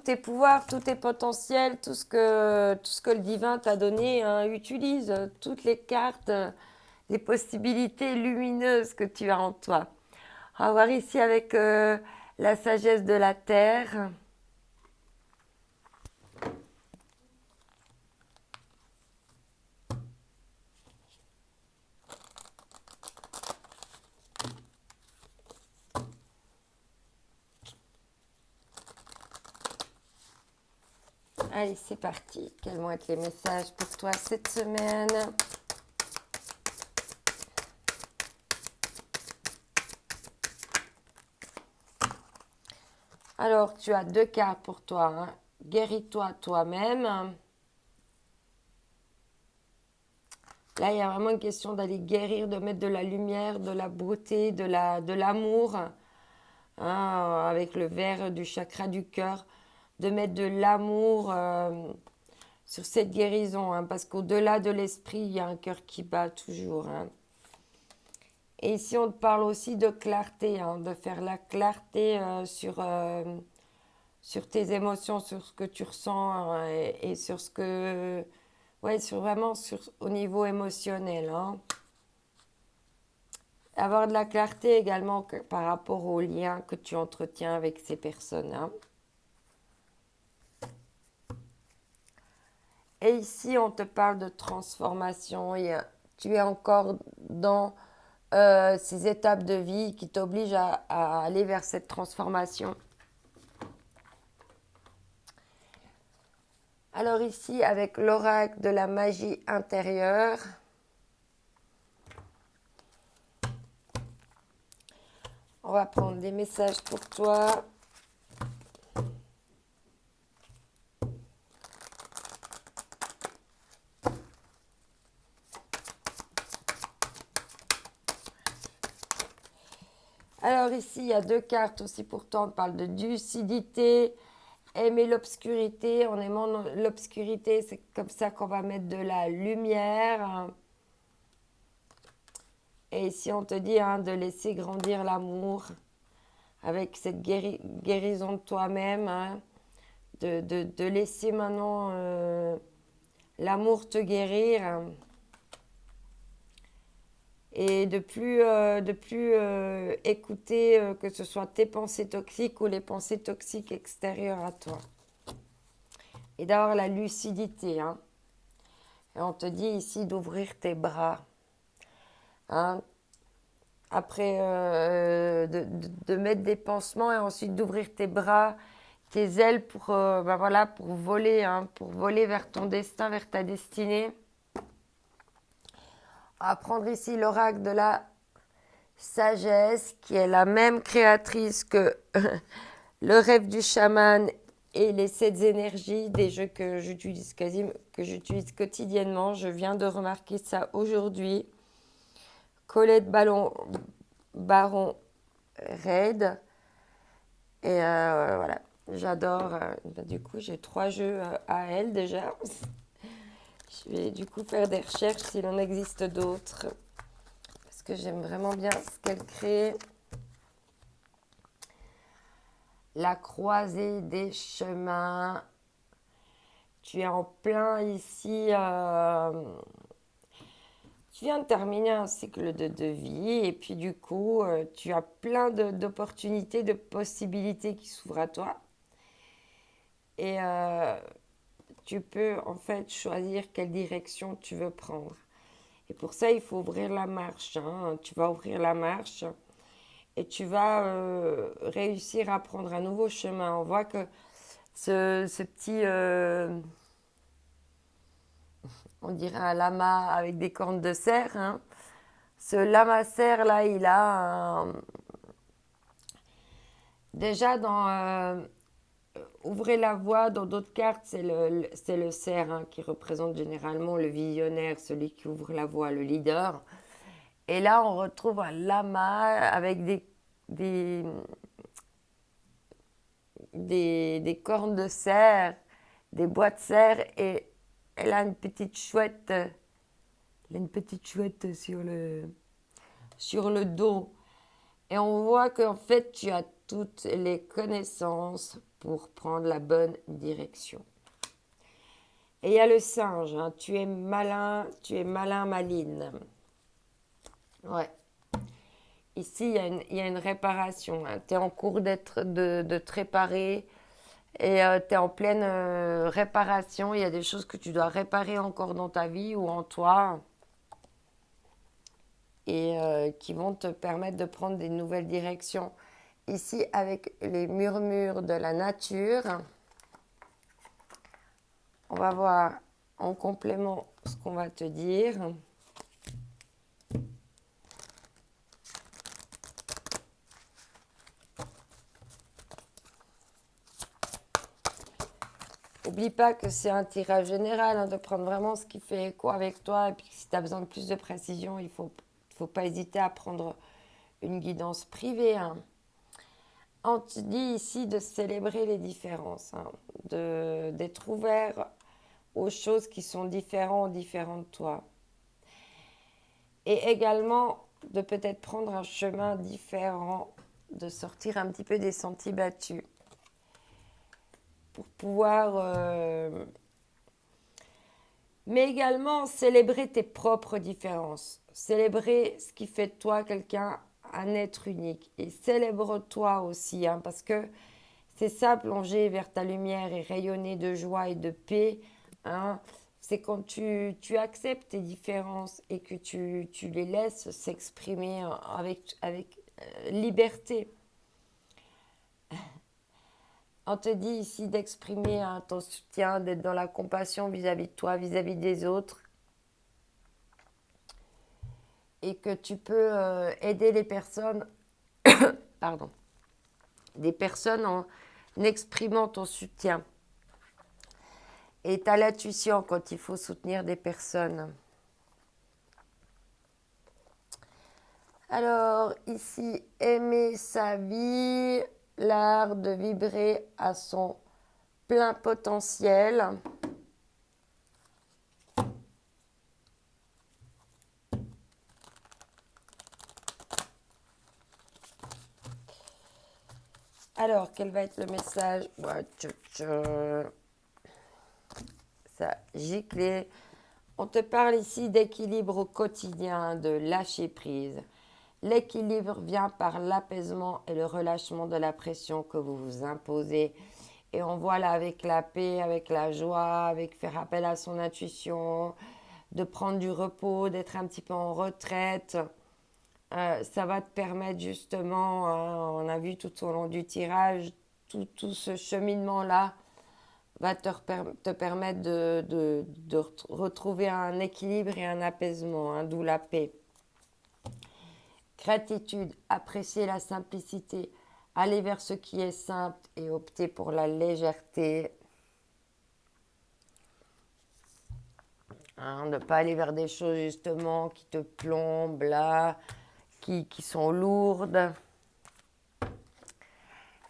tes pouvoirs, tous tes potentiels, tout ce que le divin t'a donné, hein, utilise toutes les cartes, les possibilités lumineuses que tu as en toi. On va voir ici avec la sagesse de la terre. Allez, c'est parti. Quels vont être les messages pour toi cette semaine? Alors, tu as 2 cartes pour toi. Hein. Guéris-toi toi-même. Là, il y a vraiment une question d'aller guérir, de mettre de la lumière, de la beauté, de l'amour, hein, avec le verre du chakra du cœur, de mettre de l'amour sur cette guérison, hein, parce qu'au-delà de l'esprit, il y a un cœur qui bat toujours. Hein. Et ici, on te parle aussi de clarté, hein, de faire la clarté sur tes émotions, sur ce que tu ressens et sur ce que... Ouais, au niveau émotionnel. Hein. Avoir de la clarté également par rapport aux liens que tu entretiens avec ces personnes. Hein. Et ici, on te parle de transformation. Tu es encore dans ces étapes de vie qui t'obligent à aller vers cette transformation. Alors ici, avec l'oracle de la magie intérieure, on va prendre des messages pour toi. Alors ici, il y a 2 cartes aussi pour toi. On parle de lucidité, aimer l'obscurité. En aimant l'obscurité, c'est comme ça qu'on va mettre de la lumière. Et ici, on te dit hein, de laisser grandir l'amour avec cette guérison de toi-même. Hein, de laisser maintenant l'amour te guérir. Hein, et de plus écouter que ce soit tes pensées toxiques ou les pensées toxiques extérieures à toi. Et d'avoir la lucidité. Hein. Et on te dit ici d'ouvrir tes bras. Hein. Après, de mettre des pansements et ensuite d'ouvrir tes bras, tes ailes pour, pour voler, hein, pour voler vers ton destin, vers ta destinée. On va prendre ici l'oracle de la sagesse, qui est la même créatrice que le rêve du chaman et les 7 énergies, des jeux que j'utilise quotidiennement. Je viens de remarquer ça aujourd'hui. Colette Baron Raid. Et voilà, j'adore. Du coup, j'ai 3 jeux à elle déjà. Je vais du coup faire des recherches s'il en existe d'autres. Parce que j'aime vraiment bien ce qu'elle crée. La croisée des chemins. Tu es en plein ici. Tu viens de terminer un cycle de vie et puis du coup, tu as plein d'opportunités, de possibilités qui s'ouvrent à toi. Et tu peux en fait choisir quelle direction tu veux prendre. Et pour ça, il faut ouvrir la marche, hein. Tu vas ouvrir la marche et tu vas réussir à prendre un nouveau chemin. On voit que ce petit, on dirait un lama avec des cornes de cerf, hein. Ce lama cerf là, il a déjà dans ouvrez la voie dans d'autres cartes, c'est le cerf, hein, qui représente généralement le visionnaire, celui qui ouvre la voie, le leader. Et là, on retrouve un lama avec des, des cornes de cerf, des bois de cerf, et elle a une petite chouette, sur le dos. Et on voit qu'en fait, tu as toutes les connaissances pour prendre la bonne direction. Et il y a le singe, hein. Tu es malin, maline. Ouais. Ici, il y a une réparation, hein. Tu es en cours de te réparer et tu es en pleine réparation. Il y a des choses que tu dois réparer encore dans ta vie ou en toi et qui vont te permettre de prendre des nouvelles directions. Ici, avec les murmures de la nature, on va voir en complément ce qu'on va te dire. N'oublie pas que c'est un tirage général, hein, de prendre vraiment ce qui fait écho avec toi. Et puis si tu as besoin de plus de précision, il faut pas hésiter à prendre une guidance privée, hein. On te dit ici de célébrer les différences, hein, d'être ouvert aux choses qui sont différentes de toi. Et également de peut-être prendre un chemin différent, de sortir un petit peu des sentiers battus pour pouvoir... mais également célébrer tes propres différences. Célébrer ce qui fait de toi quelqu'un, un être unique. Et célèbre-toi aussi, hein, parce que c'est ça, plonger vers ta lumière et rayonner de joie et de paix, hein. C'est quand tu acceptes tes différences et que tu les laisses s'exprimer avec liberté. On te dit ici d'exprimer, hein, ton soutien, d'être dans la compassion vis-à-vis de toi, vis-à-vis des autres. Et que tu peux aider les personnes, pardon, des personnes en exprimant ton soutien. Et tu as l'intuition quand il faut soutenir des personnes. Alors, ici, aimer sa vie, l'art de vibrer à son plein potentiel. Alors, quel va être le message? Ça giclé. On te parle ici d'équilibre au quotidien, de lâcher prise. L'équilibre vient par l'apaisement et le relâchement de la pression que vous vous imposez. Et on voit là avec la paix, avec la joie, avec faire appel à son intuition, de prendre du repos, d'être un petit peu en retraite. Ça va te permettre justement, on a vu tout au long du tirage, tout ce cheminement-là va te permettre de retrouver un équilibre et un apaisement, hein, d'où la paix. Gratitude, apprécier la simplicité, aller vers ce qui est simple et opter pour la légèreté. Hein, ne pas aller vers des choses justement qui te plombent là, qui sont lourdes.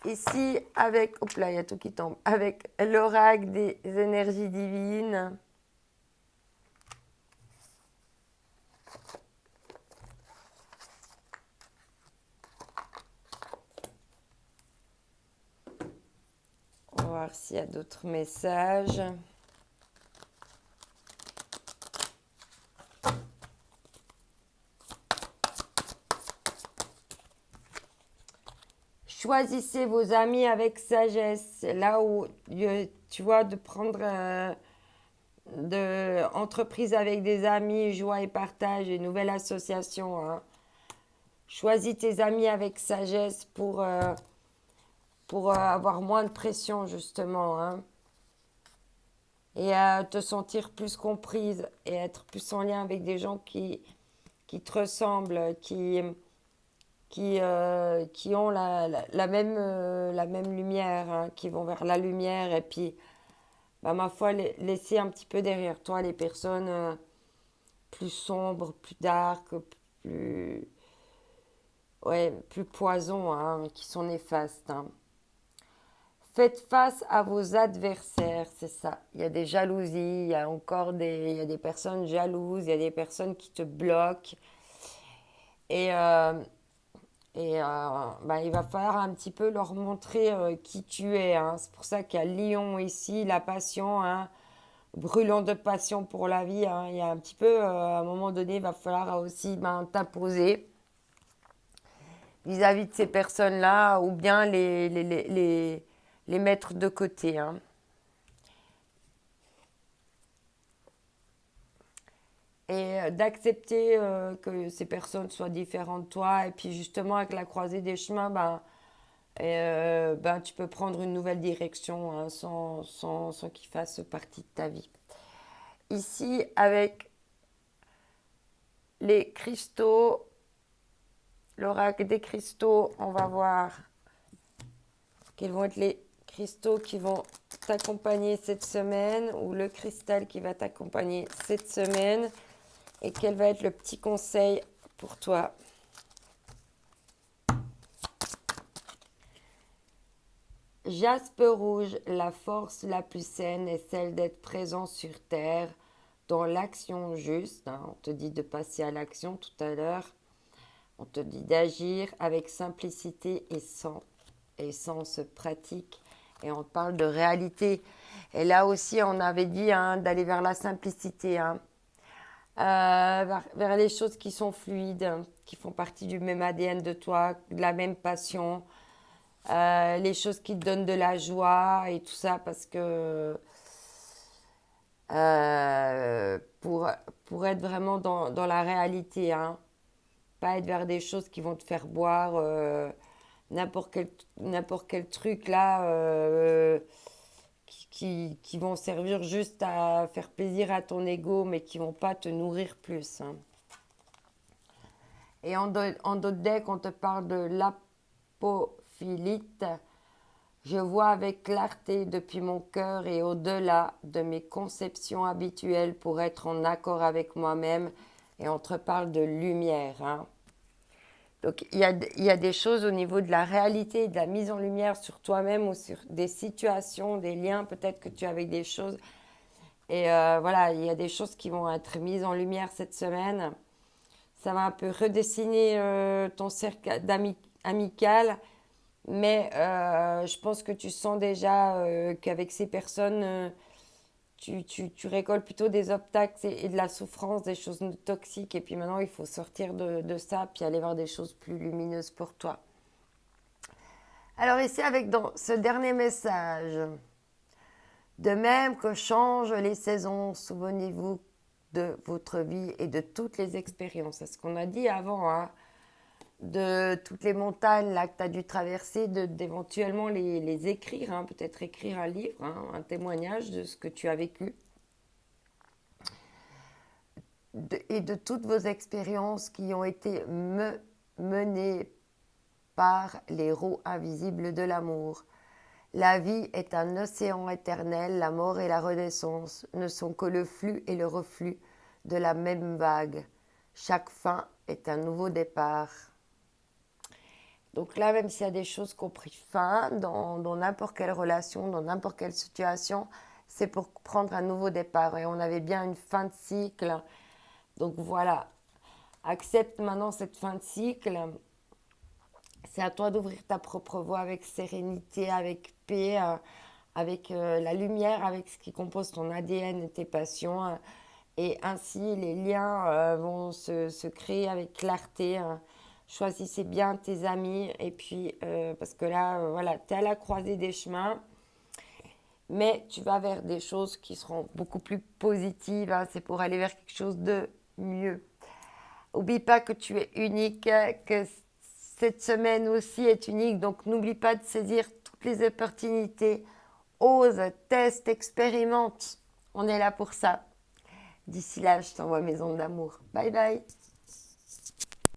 Ici, avec, hop là, il y a tout qui tombe, avec l'oracle des énergies divines. On va voir s'il y a d'autres messages. Choisissez vos amis avec sagesse. C'est là où, tu vois, de prendre de entreprise avec des amis, joie et partage, et nouvelle association. Hein. Choisis tes amis avec sagesse pour avoir moins de pression, justement. Hein. Et te sentir plus comprise et être plus en lien avec des gens qui te ressemblent, qui ont la même lumière, hein, qui vont vers la lumière. Et puis, bah, ma foi, laisser un petit peu derrière toi les personnes plus sombres, plus dark, plus, ouais, plus poison, hein, qui sont néfastes. Hein. Faites face à vos adversaires, c'est ça. Il y a des jalousies, il y a encore il y a des personnes jalouses, il y a des personnes qui te bloquent. Et, bah, il va falloir un petit peu leur montrer qui tu es. Hein. C'est pour ça qu'il y a Lion ici, la passion, hein, brûlant de passion pour la vie. Hein. Il y a un petit peu, à un moment donné, il va falloir aussi t'imposer vis-à-vis de ces personnes-là ou bien les mettre de côté. Hein. Et d'accepter que ces personnes soient différentes de toi. Et puis justement, avec la croisée des chemins, tu peux prendre une nouvelle direction hein, sans qu'il fasse partie de ta vie. Ici, avec les cristaux, l'oracle des cristaux, on va voir quels vont être les cristaux qui vont t'accompagner cette semaine ou le cristal qui va t'accompagner cette semaine et quel va être le petit conseil pour toi. Jaspe rouge, la force la plus saine est celle d'être présent sur terre dans l'action juste. Hein. On te dit de passer à l'action tout à l'heure. On te dit d'agir avec simplicité et sens pratique. Et on te parle de réalité. Et là aussi, on avait dit hein, d'aller vers la simplicité. Hein. Vers les choses qui sont fluides, qui font partie du même ADN de toi, de la même passion. Les choses qui te donnent de la joie et tout ça parce que pour être vraiment dans la réalité, hein, pas être vers des choses qui vont te faire boire n'importe quel truc là qui vont servir juste à faire plaisir à ton ego mais qui vont pas te nourrir plus. Hein. Et en d'autres decks, on te parle de l'apophilite. Je vois avec clarté depuis mon cœur et au-delà de mes conceptions habituelles pour être en accord avec moi-même. Et on te parle de lumière. Hein. Donc il y a des choses au niveau de la réalité, de la mise en lumière sur toi-même ou sur des situations, des liens peut-être que tu as avec des choses. Et voilà, il y a des choses qui vont être mises en lumière cette semaine. Ça va un peu redessiner ton cercle amical. Mais je pense que tu sens déjà qu'avec ces personnes, tu récoltes plutôt des obstacles et de la souffrance, des choses toxiques. Et puis maintenant, il faut sortir de ça, puis aller vers des choses plus lumineuses pour toi. Alors ici, avec dans ce dernier message, de même que changent les saisons, souvenez-vous de votre vie et de toutes les expériences. C'est ce qu'on a dit avant, hein. De toutes les montagnes là que tu as dû traverser, d'éventuellement les écrire, hein, peut-être écrire un livre, hein, un témoignage de ce que tu as vécu. Et de toutes vos expériences qui ont été menée par les roues invisibles de l'amour. La vie est un océan éternel, la mort et la renaissance ne sont que le flux et le reflux de la même vague. Chaque fin est un nouveau départ. Donc là, même s'il y a des choses qui ont pris fin dans n'importe quelle relation, dans n'importe quelle situation, c'est pour prendre un nouveau départ. Et on avait bien une fin de cycle. Donc voilà, accepte maintenant cette fin de cycle. C'est à toi d'ouvrir ta propre voie avec sérénité, avec paix, avec la lumière, avec ce qui compose ton ADN et tes passions. Et ainsi, les liens vont se créer avec clarté. Choisissez bien tes amis. Et puis, parce que là, voilà, tu es à la croisée des chemins. Mais tu vas vers des choses qui seront beaucoup plus positives. C'est pour aller vers quelque chose de mieux. N'oublie pas que tu es unique, que cette semaine aussi est unique. Donc, n'oublie pas de saisir toutes les opportunités. Ose, teste, expérimente. On est là pour ça. D'ici là, je t'envoie mes ondes d'amour. Bye bye.